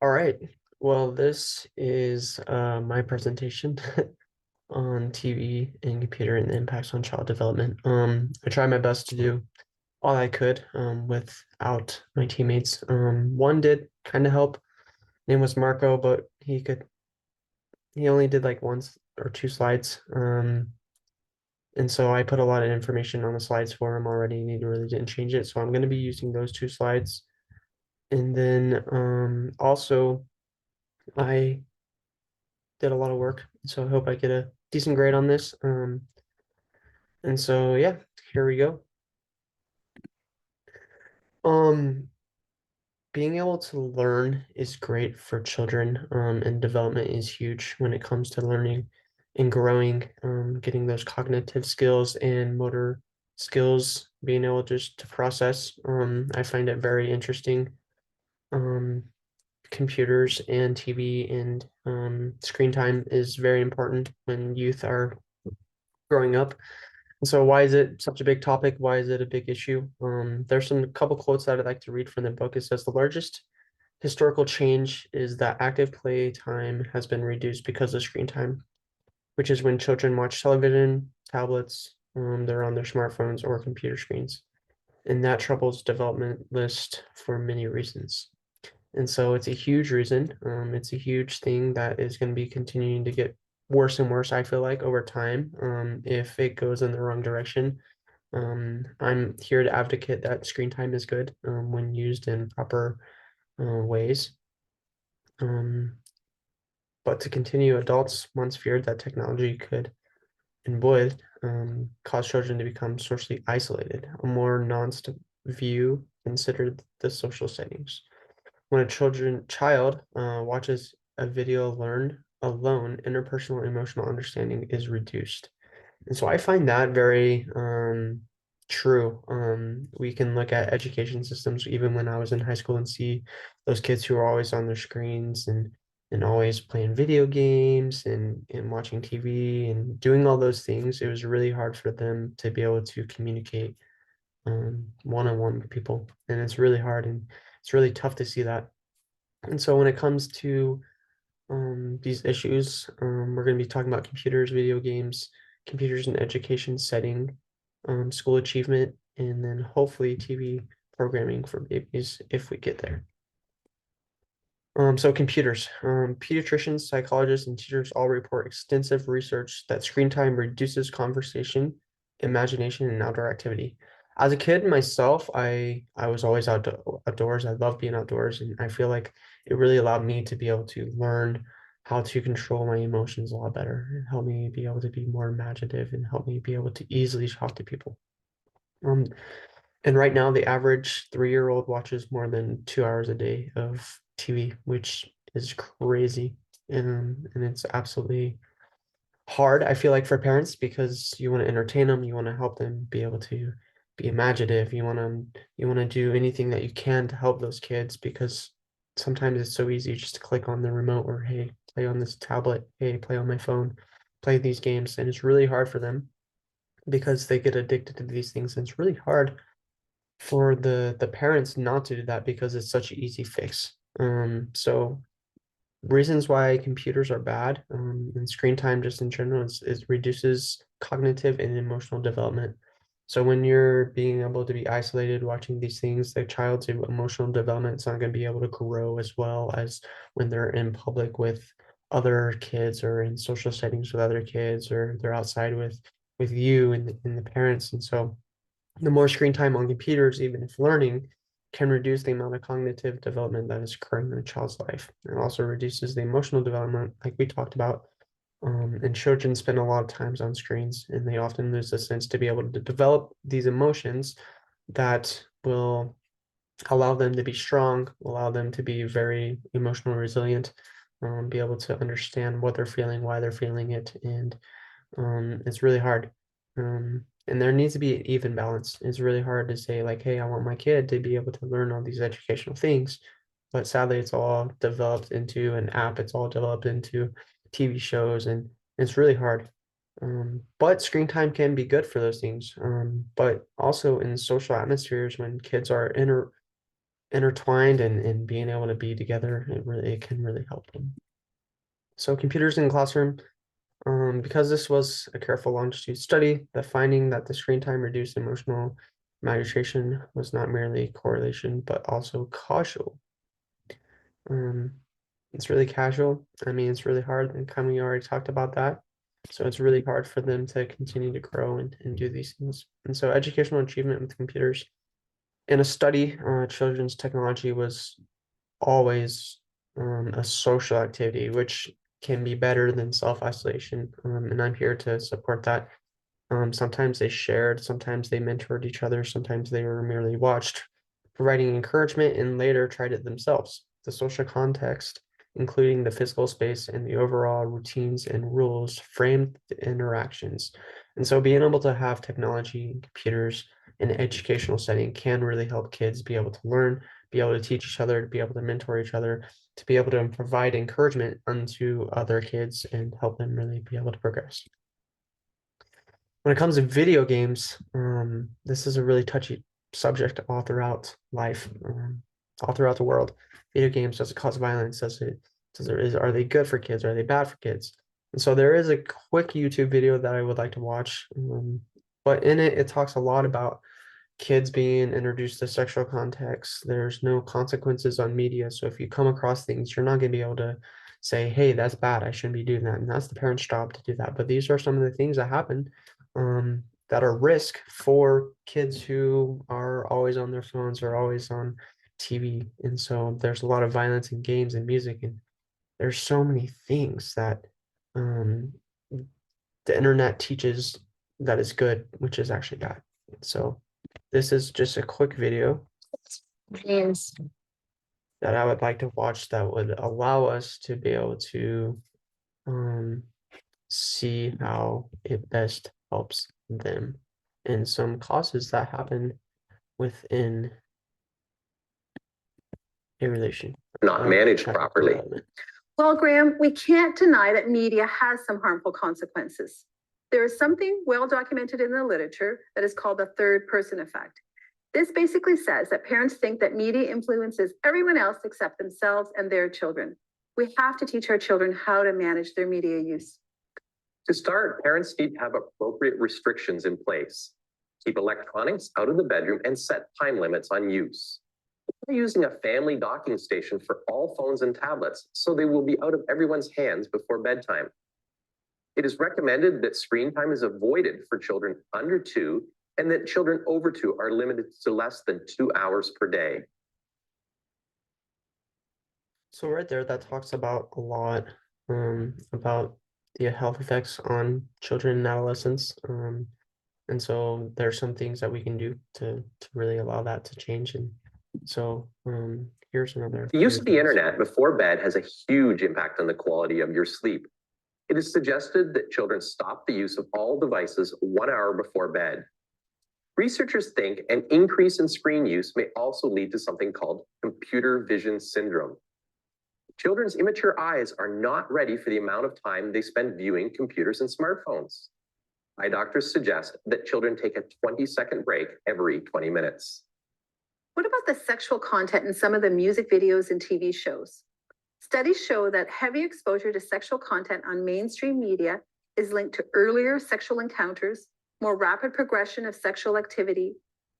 All right. Well, this is my presentation on TV and computer and the impacts on child development. I tried my best to do all I could without my teammates. One did kind of help. Name was Marco, but he only did like once or two slides. And so I put a lot of information on the slides for him already, and he really didn't change it. So I'm going to be using those two slides. And then also I did a lot of work, so I hope I get a decent grade on this. And so yeah, here we go. Um, Being able to learn is great for children, and development is huge when it comes to learning and growing, getting those cognitive skills and motor skills, being able just to process. I find it very interesting. Um, Computers and TV and screen time is very important when youth are growing up. And so why is it such a big topic? Why is it a big issue? There's some couple quotes that I'd like to read from the book. It says the largest historical change is that active play time has been reduced because of screen time, which is when children watch television, tablets, they're on their smartphones or computer screens. And that troubles development list for many reasons. And so it's a huge reason. It's a huge thing that is going to be continuing to get worse and worse, I feel like, over time, if it goes in the wrong direction. I'm here to advocate that screen time is good when used in proper ways. Um, but to continue, adults once feared that technology could and would cause children to become socially isolated, a more nuanced view considered the social settings. When a child watches a video learn alone, interpersonal emotional understanding is reduced. And so I find that very true. We can look at education systems even when I was in high school and see those kids who are always on their screens and always playing video games and watching TV and doing all those things. It was really hard for them to be able to communicate one-on-one with people. And it's really hard and it's really tough to see that. And so when it comes to these issues, we're going to be talking about computers, video games, computers in education setting, school achievement, and then hopefully TV programming for babies if we get there. So computers, pediatricians, psychologists, and teachers all report extensive research that screen time reduces conversation, imagination, and outdoor activity. As a kid myself, I was always outdoors. I love being outdoors, and I feel like it really allowed me to be able to learn how to control my emotions a lot better. It helped me be able to be more imaginative and help me be able to easily talk to people. Um, and right now, the average 3-year-old watches more than 2 hours a day of TV, which is crazy. And it's absolutely hard, I feel like, for parents because you want to entertain them, you want to help them be able to be imaginative, you want to do anything that you can to help those kids because sometimes it's so easy just to click on the remote or hey, play on this tablet, hey, play on my phone, play these games, and it's really hard for them because they get addicted to these things. And it's really hard for the parents not to do that because it's such an easy fix. So reasons why computers are bad, and screen time just in general is reduces cognitive and emotional development. So when you're being able to be isolated watching these things, the child's emotional development is not going to be able to grow as well as when they're in public with other kids or in social settings with other kids or they're outside with you and the parents. And so the more screen time on computers, even if learning, can reduce the amount of cognitive development that is occurring in a child's life. It also reduces the emotional development, like we talked about. And children spend a lot of times on screens, and they often lose the sense to be able to develop these emotions that will allow them to be strong, allow them to be very emotionally resilient, be able to understand what they're feeling, why they're feeling it, and it's really hard. And there needs to be an even balance. It's really hard to say like, hey, I want my kid to be able to learn all these educational things, but sadly, it's all developed into an app. It's all developed into TV shows, and it's really hard. But screen time can be good for those things. But also in social atmospheres when kids are intertwined and being able to be together, it can really help them. So computers in the classroom, because this was a careful longitude study, the finding that the screen time reduced emotional maturation was not merely correlation, but also causal. Um, it's really casual. I mean, it's really hard, and kind of we already talked about that. So it's really hard for them to continue to grow and do these things. And so educational achievement with computers. In a study, children's technology was always a social activity, which can be better than self-isolation. And I'm here to support that. Sometimes they shared, sometimes they mentored each other, sometimes they were merely watched, providing encouragement and later tried it themselves. The social context, including the physical space and the overall routines and rules, framed the interactions. And so being able to have technology and computers in an educational setting can really help kids be able to learn, be able to teach each other, to be able to mentor each other, to be able to provide encouragement unto other kids and help them really be able to progress. When it comes to video games, this is a really touchy subject all throughout life, all throughout the world. Video games, does it cause violence? Are they good for kids? Are they bad for kids? And so there is a quick YouTube video that I would like to watch, but in it, it talks a lot about kids being introduced to sexual context. There's no consequences on media. So if you come across things, you're not going to be able to say, hey, that's bad. I shouldn't be doing that. And that's the parent's job to do that. But these are some of the things that happen that are risk for kids who are always on their phones or always on TV. And so there's a lot of violence in games and music. And there's so many things that um, the internet teaches that is good, which is actually bad. So this is just a quick video Yes. that I would like to watch that would allow us to be able to see how it best helps them and some causes that happen within a relation. Not managed properly. Well, Graham, we can't deny that media has some harmful consequences. There is something well documented in the literature that is called the third person effect. This basically says that parents think that media influences everyone else except themselves and their children. We have to teach our children how to manage their media use. To start, parents need to have appropriate restrictions in place. Keep electronics out of the bedroom and set time limits on use. We're using a family docking station for all phones and tablets, so they will be out of everyone's hands before bedtime. It is recommended that screen time is avoided for children under 2 and that children over 2 are limited to less than 2 hours per day. So right there, that talks about a lot about the health effects on children and adolescents. And so there's some things that we can do to really allow that to change. And so here's another. The use of the internet before bed has a huge impact on the quality of your sleep. It is suggested that children stop the use of all devices 1 hour before bed. Researchers think an increase in screen use may also lead to something called computer vision syndrome. Children's immature eyes are not ready for the amount of time they spend viewing computers and smartphones. Eye doctors suggest that children take a 20-second break every 20 minutes. What about the sexual content in some of the music videos and TV shows? Studies show that heavy exposure to sexual content on mainstream media is linked to earlier sexual encounters, more rapid progression of sexual activity,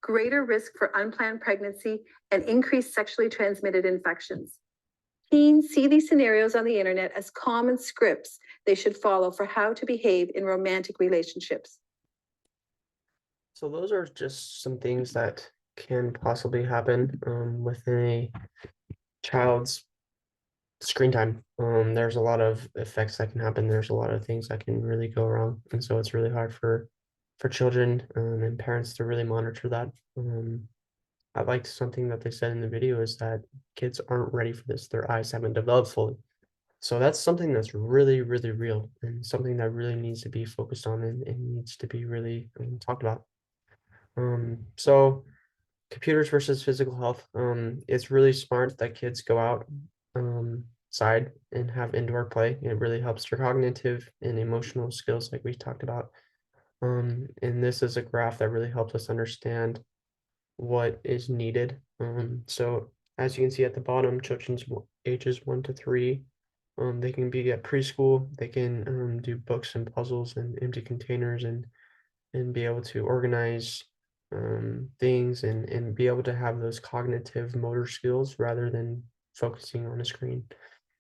greater risk for unplanned pregnancy, and increased sexually transmitted infections. Teens see these scenarios on the internet as common scripts they should follow for how to behave in romantic relationships. So those are just some things that can possibly happen within a child's screen time. There's a lot of effects that can happen. There's a lot of things that can really go wrong. And so it's really hard for children and parents to really monitor that. I liked something that they said in the video is that kids aren't ready for this. Their eyes haven't developed fully. So that's something that's really, really real and something that really needs to be focused on and needs to be really talked about. So computers versus physical health. It's really smart that kids go out side and have indoor play. It really helps their cognitive and emotional skills like we talked about. And this is a graph that really helps us understand what is needed. So as you can see at the bottom, children's ages 1 to 3. They can be at preschool. They can do books and puzzles and empty containers and be able to organize things and be able to have those cognitive motor skills rather than focusing on a screen.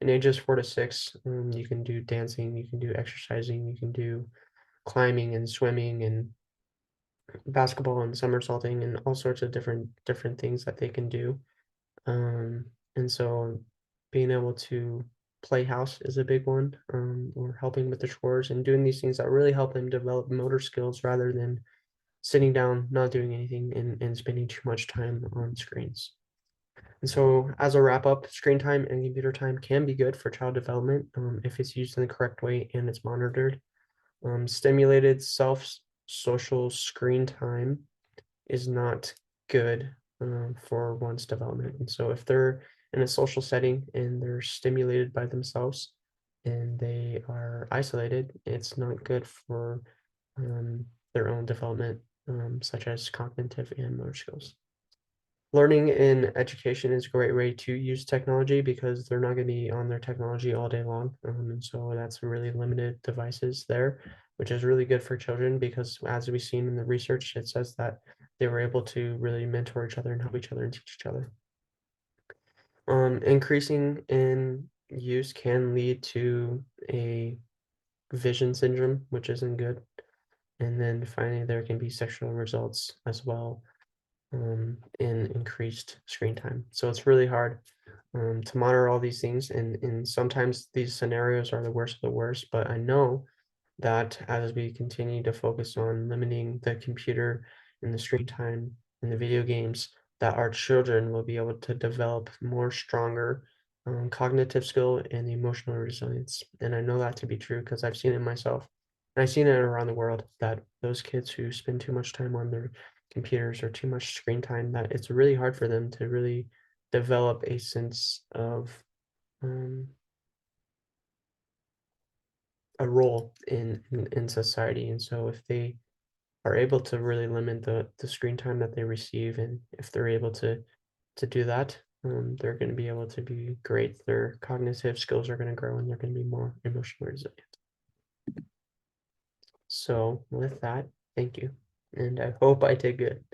In ages 4 to 6, you can do dancing, you can do exercising, you can do climbing and swimming and basketball and somersaulting and all sorts of different things that they can do. And so being able to play house is a big one, or helping with the chores and doing these things that really help them develop motor skills rather than sitting down, not doing anything and spending too much time on screens. And so as a wrap up, screen time and computer time can be good for child development if it's used in the correct way and it's monitored. Stimulated social screen time is not good for one's development. And so if they're in a social setting and they're stimulated by themselves and they are isolated, it's not good for their own development, such as cognitive and motor skills. Learning in education is a great way to use technology because they're not going to be on their technology all day long. And so that's really limited devices there, which is really good for children because as we've seen in the research, it says that they were able to really mentor each other and help each other and teach each other. Increasing in use can lead to a vision syndrome, which isn't good. And then finally, there can be sexual results as well in increased screen time. So it's really hard to monitor all these things. And sometimes these scenarios are the worst of the worst, but I know that as we continue to focus on limiting the computer and the screen time and the video games, that our children will be able to develop more stronger cognitive skill and emotional resilience. And I know that to be true because I've seen it myself. And I've seen it around the world that those kids who spend too much time on their computers or too much screen time, that it's really hard for them to really develop a sense of a role in society. And so if they are able to really limit the screen time that they receive, and if they're able to do that, they're going to be able to be great. Their cognitive skills are going to grow and they're going to be more emotionally resilient. So with that, thank you. And I hope I did good.